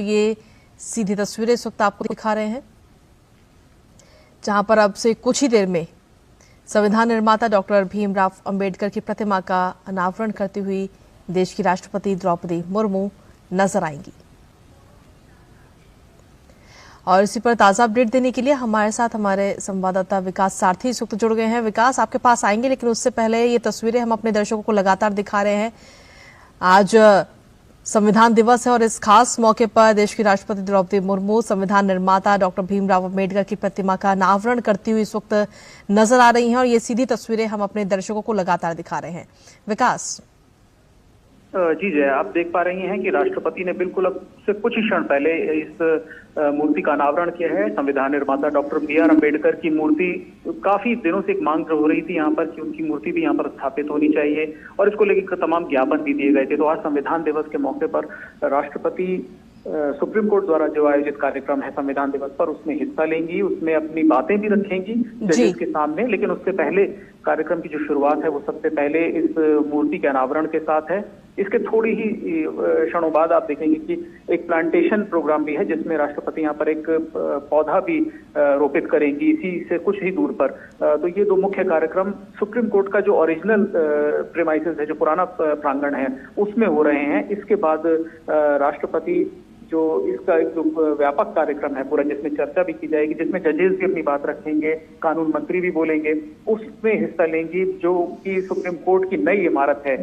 ये सीधी तस्वीरें इस वक्त आपको दिखा रहे हैं, जहां पर अब से कुछ ही देर में संविधान निर्माता डॉक्टर भीमराव अंबेडकर की प्रतिमा का अनावरण करती हुई देश की राष्ट्रपति द्रौपदी मुर्मू नजर आएंगी। और इसी पर ताजा अपडेट देने के लिए हमारे साथ हमारे संवाददाता विकास सारथी इस वक्त जुड़ गए हैं। विकास, आपके पास आएंगे, लेकिन उससे पहले ये तस्वीरें हम अपने दर्शकों को लगातार दिखा रहे हैं। आज संविधान दिवस है और इस खास मौके पर देश की राष्ट्रपति द्रौपदी मुर्मू संविधान निर्माता डॉक्टर भीमराव अंबेडकर की प्रतिमा का अनावरण करती हुई इस वक्त नजर आ रही हैं और ये सीधी तस्वीरें हम अपने दर्शकों को लगातार दिखा रहे हैं। विकास जी जय, आप देख पा रही हैं कि राष्ट्रपति ने बिल्कुल अब से कुछ ही क्षण पहले इस मूर्ति का अनावरण किया है। संविधान निर्माता डॉक्टर बी.आर. अम्बेडकर की मूर्ति काफी दिनों से एक मांग हो रही थी यहाँ पर कि उनकी मूर्ति भी यहाँ पर स्थापित होनी चाहिए और इसको लेकर तमाम ज्ञापन भी दिए गए थे। तो आज संविधान दिवस के मौके पर राष्ट्रपति सुप्रीम कोर्ट द्वारा जो आयोजित कार्यक्रम है संविधान दिवस पर, उसमें हिस्सा लेंगी, उसमें अपनी बातें भी रखेंगी जजेस के सामने। लेकिन उससे पहले कार्यक्रम की जो शुरुआत है वो सबसे पहले इस मूर्ति के अनावरण के साथ है। इसके थोड़ी ही क्षणों बाद आप देखेंगे कि एक प्लांटेशन प्रोग्राम भी है, जिसमें राष्ट्रपति यहाँ पर एक पौधा भी रोपित करेंगी इसी से कुछ ही दूर पर। तो ये दो मुख्य कार्यक्रम सुप्रीम कोर्ट का जो ओरिजिनल प्रेमाइसेस है, जो पुराना प्रांगण है, उसमें हो रहे हैं। इसके बाद राष्ट्रपति जो इसका एक जो व्यापक कार्यक्रम है पूरा, जिसमें चर्चा भी की जाएगी, जिसमें जजेस भी अपनी बात रखेंगे, कानून मंत्री भी बोलेंगे, उसमें हिस्सा लेंगी। जो कि सुप्रीम कोर्ट की नई इमारत है,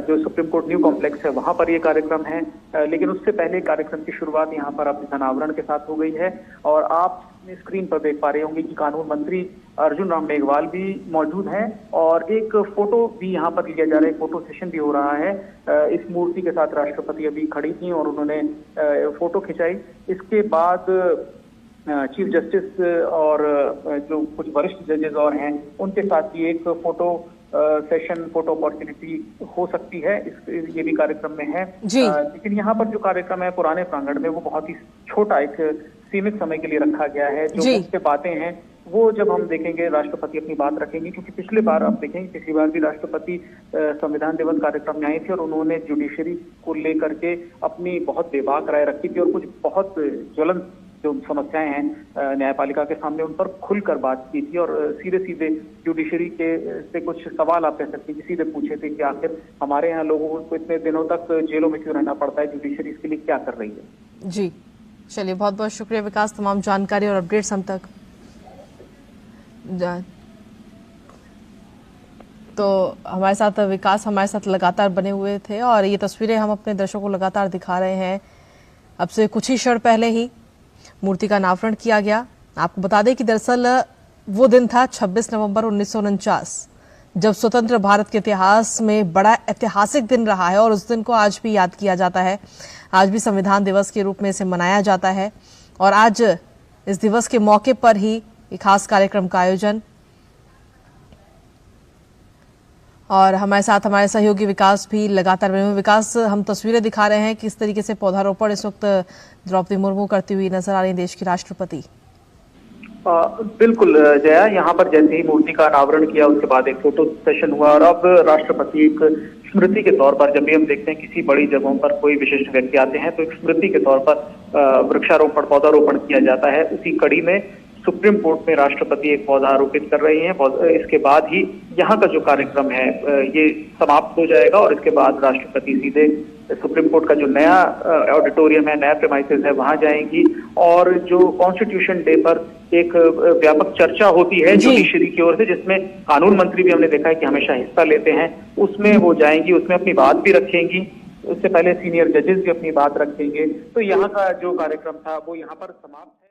जो सुप्रीम कोर्ट न्यू कॉम्प्लेक्स है, वहां पर ये कार्यक्रम है। लेकिन उससे पहले कार्यक्रम की शुरुआत यहाँ पर अब अनावरण के साथ हो गई है और आप स्क्रीन पर देख पा रहे होंगे कि कानून मंत्री अर्जुन राम मेघवाल भी मौजूद हैं और एक फोटो भी यहाँ पर लिया जा रहा है, फोटो सेशन भी हो रहा है। इस मूर्ति के साथ राष्ट्रपति अभी खड़ी थी और उन्होंने फोटो खिंचाई। इसके बाद चीफ जस्टिस और जो कुछ वरिष्ठ जजेस और हैं, उनके साथ भी एक फोटो सेशन, फोटो अपॉर्चुनिटी हो सकती है। ये भी कार्यक्रम में है। लेकिन यहाँ पर जो कार्यक्रम है पुराने प्रांगण में, वो बहुत ही छोटा, एक सीमित समय के लिए रखा गया है। जो मुख्य बातें हैं वो जब हम देखेंगे, राष्ट्रपति अपनी बात रखेंगे, क्योंकि पिछली बार आप देखेंगे, पिछली बार भी राष्ट्रपति संविधान दिवस कार्यक्रम में आई थी और उन्होंने जुडिशरी को लेकर के अपनी बहुत बेबाक राय रखी थी और कुछ बहुत ज्वलंत जो समस्याएं हैं न्यायपालिका के सामने, उन पर खुलकर बात की थी और सीधे सीधे जुडिशरी के से कुछ सवाल आप कह सकते हैं कि सीधे पूछे थे कि आखिर हमारे यहाँ लोगों को इतने दिनों तक जेलों में क्यों रहना पड़ता है, जुडिशरी इसके लिए क्या कर रही है। जी चलिए, बहुत बहुत शुक्रिया विकास, तमाम जानकारी और अपडेट्स हम तक। तो हमारे साथ विकास हमारे साथ लगातार बने हुए थे और ये तस्वीरें हम अपने दर्शकों को लगातार दिखा रहे हैं। अब से कुछ ही क्षण पहले ही मूर्ति का अनावरण किया गया। आपको बता दें कि दरअसल वो दिन था 26 नवंबर 1949, जब स्वतंत्र भारत के इतिहास में बड़ा ऐतिहासिक दिन रहा है और उस दिन को आज भी याद किया जाता है। आज भी संविधान दिवस के रूप में इसे मनाया जाता है और आज इस दिवस के मौके पर ही एक खास कार्यक्रम का आयोजन। और हमारे साथ हमारे सहयोगी विकास भी लगातार बने हुए। विकास, हम तस्वीरें दिखा रहे हैं किस तरीके से पौधारोपण इस वक्त द्रौपदी मुर्मू करती हुई नजर आ रही देश की राष्ट्रपति। बिल्कुल जया, यहाँ पर जैसे ही मूर्ति का अनावरण किया उसके बाद एक फोटो सेशन हुआ और अब राष्ट्रपति एक स्मृति के तौर पर, जब भी हम देखते हैं किसी बड़ी जगहों पर कोई विशिष्ट व्यक्ति आते हैं तो एक स्मृति के तौर पर वृक्षारोपण, पौधारोपण किया जाता है। उसी कड़ी में सुप्रीम कोर्ट में राष्ट्रपति एक पौधा आरोपित कर रही हैं। इसके बाद ही यहाँ का जो कार्यक्रम है ये समाप्त हो जाएगा और इसके बाद राष्ट्रपति सीधे सुप्रीम कोर्ट का जो नया ऑडिटोरियम है, नया प्रेमाइसेस है, वहां जाएंगी और जो कॉन्स्टिट्यूशन डे पर एक व्यापक चर्चा होती है जुडिशरी की ओर से, जिसमें कानून मंत्री भी हमने देखा है कि हमेशा हिस्सा लेते हैं, उसमें वो जाएंगी, उसमें अपनी बात भी रखेंगी। उससे पहले सीनियर जजेस भी अपनी बात रखेंगे। तो यहाँ का जो कार्यक्रम था वो यहाँ पर समाप्त है।